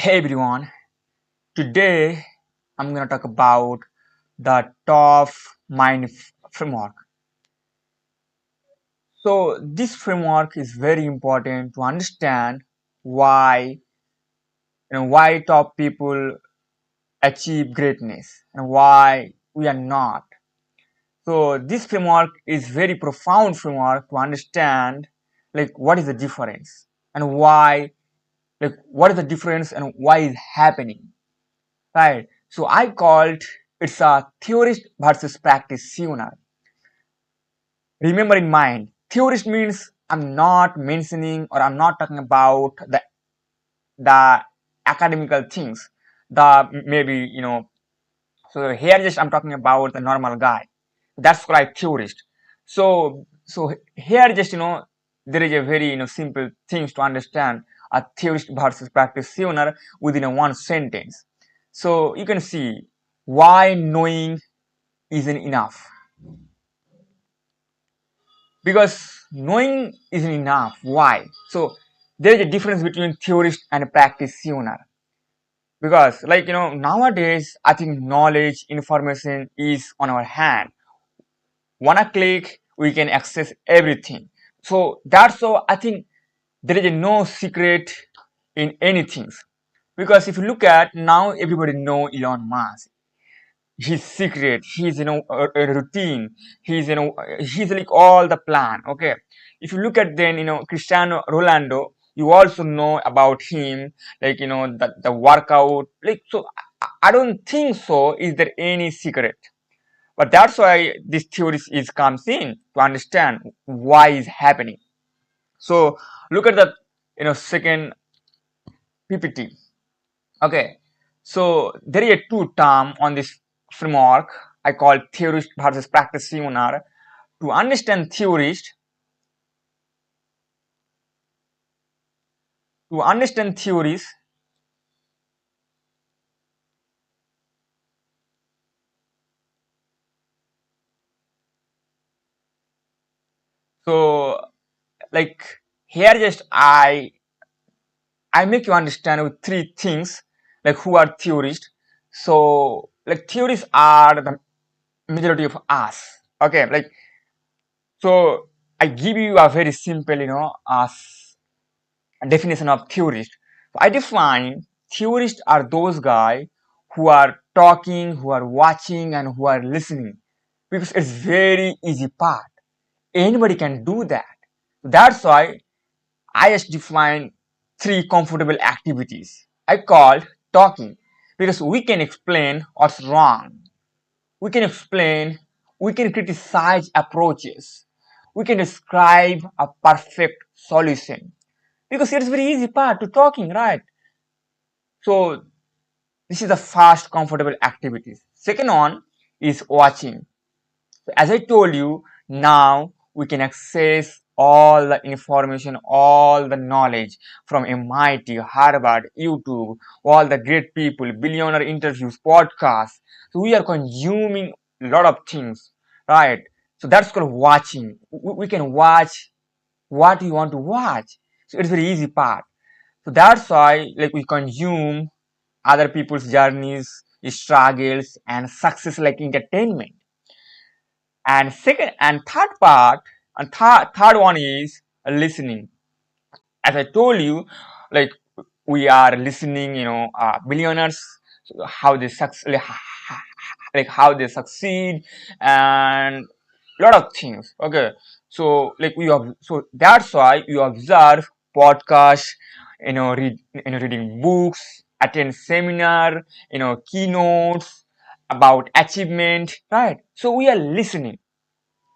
Hey everyone, today I'm going to talk about the top mind framework. So this framework is very important to understand why why top people achieve greatness and why we are not. So this framework is very profound framework to understand what is the difference and why what is the difference and why is happening. Right. So I called it's a theorist versus practitioner. Remember in mind, theorist means I'm not mentioning or I'm not talking about the academical things. The maybe so here just I'm talking about the normal guy. That's called theorist. So here just there is a very simple things to understand a theorist versus practitioner within a one sentence. So you can see why knowing isn't enough, because knowing isn't enough. Why? So there is a difference between theorist and practitioner, because nowadays I think knowledge information is on our hand. One click we can access everything. So that's so I think there is no secret in anything, because if you look at now everybody know Elon Musk. He's secret, he's a routine, he's like all the plan. Okay, if you look at then Cristiano Rolando, you also know about him, the workout, so I don't think so is there any secret. But that's why this theory is comes in to understand why is happening. So look at the second PPT. Okay, so there is a two term on this framework. I call theorist versus practitioner. To understand theorist, to understand theories, so like here just I make you understand with three things, like who are theorists. So like theories are the majority of us. Okay, so I give you a very simple definition of theorist. So I define theorists are those guys who are talking, who are watching, and who are listening, because it's very easy part. Anybody can do that. That's why I just define three comfortable activities. I called talking, because we can explain what's wrong. We can explain, we can criticize approaches. We can describe a perfect solution, because it's very easy part to talking, right? So this is the first comfortable activities. Second one is watching. So as I told you, now we can access all the information, all the knowledge from MIT, Harvard, YouTube, all the great people, billionaire interviews, podcasts. So we are consuming a lot of things, right? So that's called watching. We can watch what you want to watch. So it's very easy part. So that's why we consume other people's journeys, struggles, and success like entertainment. And second and third part, and third one is listening. As I told you, like we are listening, billionaires, so how they succeed, like how they succeed, and lot of things. Okay, so we have, so that's why you observe podcast, reading books, attend seminar, keynotes about achievement, right? So we are listening.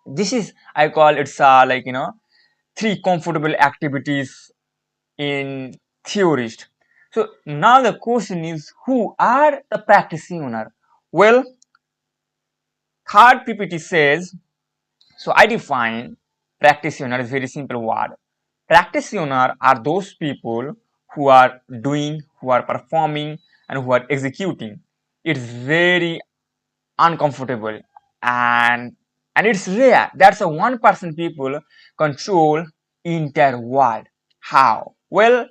This is I call it's three comfortable activities in theorist. So now the question is, who are the practitioner? Well, third PPT says, so I define practitioner is very simple word. Practitioner are those people who are doing, who are performing, and who are executing. It's very uncomfortable, and it's rare. That's a 1% people control entire world. How? Well,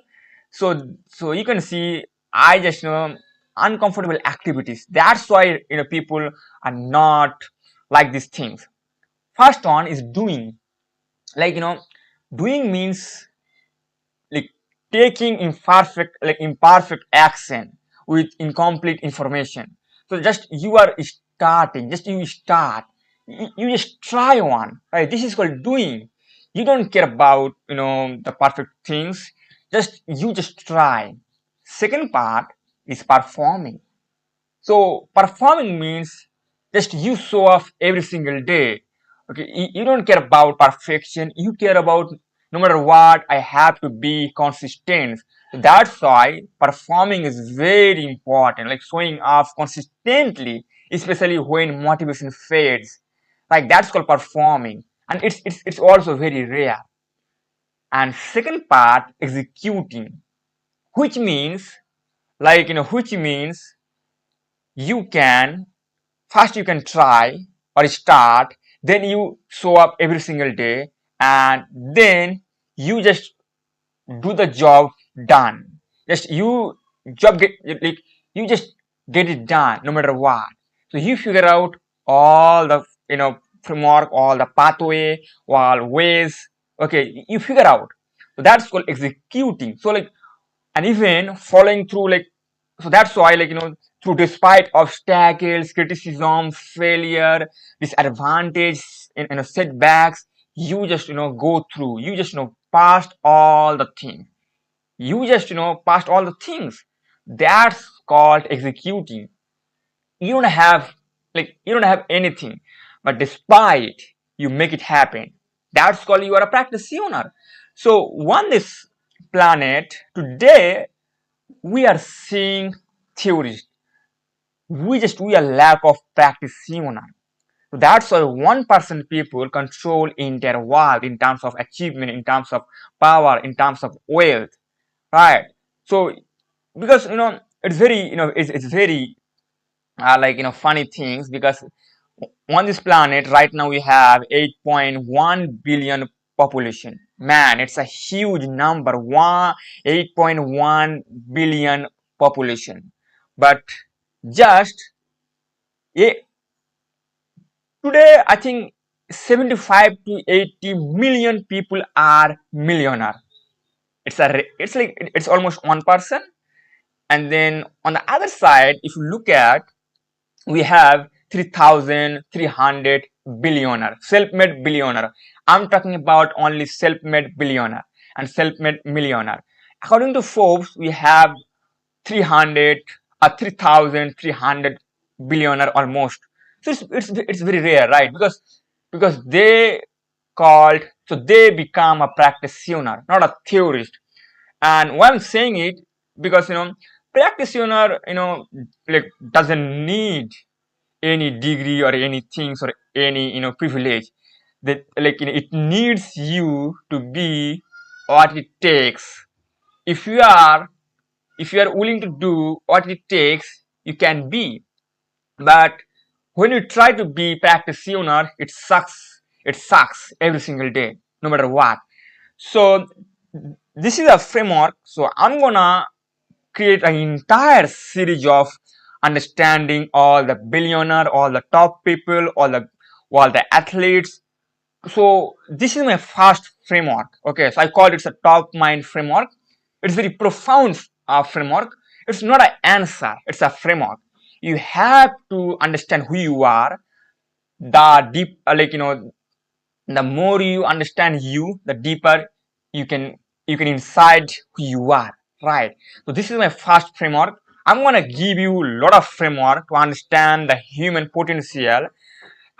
so you can see I just uncomfortable activities. That's why people are not like these things. First one is doing. Like doing means like taking imperfect action with incomplete information. So just you are starting, just you start, you just try one, right? This is called doing. You don't care about the perfect things, just you just try. Second part is performing. So performing means just you show off every single day. Okay, you don't care about perfection. You care about no matter what, I have to be consistent. That's why performing is very important. Like showing off consistently, especially when motivation fades. Like that's called performing, and it's also very rare. And second part, executing, which means which means you can first you can try or start, then you show up every single day, and then you just do the job done. Just you job get like you just get it done no matter what. So you figure out all the framework, all the pathway, all ways. Okay, you figure out. So that's called executing. So and even following through, so that's why through despite obstacles, criticism, failure, disadvantage, setbacks, you just go through, you just past all the things, you just past all the things. That's called executing. You don't have you don't have anything, but despite you make it happen. That's called you are a practitioner. So on this planet today, we are seeing theories. We are lack of practitioner. So that's why 1% people control entire world in terms of achievement, in terms of power, in terms of wealth, right? So because it's very it's very funny things, because on this planet right now we have 8.1 billion population. Man, it's a huge number. 8.1 billion population. But just today I think 75 to 80 million people are millionaire. It's almost 1%. And then on the other side, if you look at, we have 3,300 billionaire, self-made billionaire. I'm talking about only self-made billionaire and self-made millionaire. According to Forbes, we have 300 or 3,300 billionaire almost. So it's very rare, right? Because they called, so they become a practitioner, not a theorist. And why I'm saying it, because practitioner doesn't need any degree or any things or any privilege. That it needs you to be what it takes. If you are willing to do what it takes, you can be. But when you try to be practitioner, it sucks. It sucks every single day, no matter what. So this is a framework. So I'm gonna create an entire series of understanding all the billionaire, all the top people, all the athletes. So this is my first framework. Okay, so I call it a top mind framework. It's very profound framework. It's not an answer, it's a framework. You have to understand who you are. The deep the more you understand you, the deeper you can inside who you are, right? So this is my first framework. I'm gonna give you a lot of framework to understand the human potential.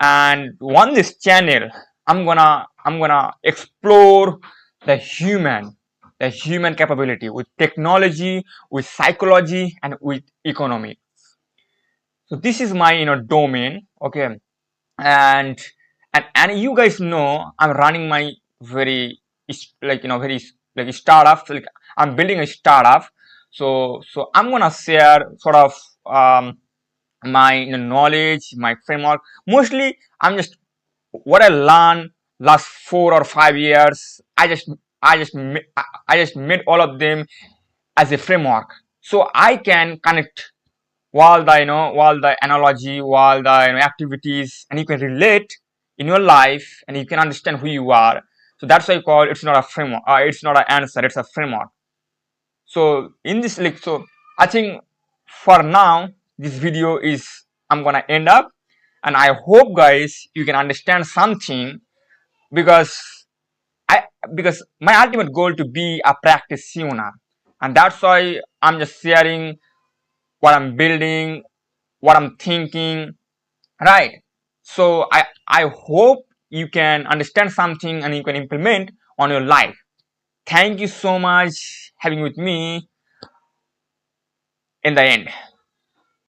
And on this channel, I'm gonna explore the human capability with technology, with psychology, and with economy. So this is my domain. Okay, and and you guys know I'm running my very very startup. Like I'm building a startup. So I'm gonna share sort of my knowledge, my framework. Mostly I'm just what I learned last 4 or 5 years. I just made all of them as a framework. so I can connect all the all the analogy, all the activities, and you can relate in your life, and you can understand who you are. So that's why I call it's not a framework, it's not an answer, it's a framework. So in this so I think for now this video is I'm gonna end up, and I hope guys you can understand something, because I because my ultimate goal to be a practitioner, and that's why I'm just sharing what I'm building, what I'm thinking, right? So I hope you can understand something and you can implement on your life. Thank you so much having with me in the end.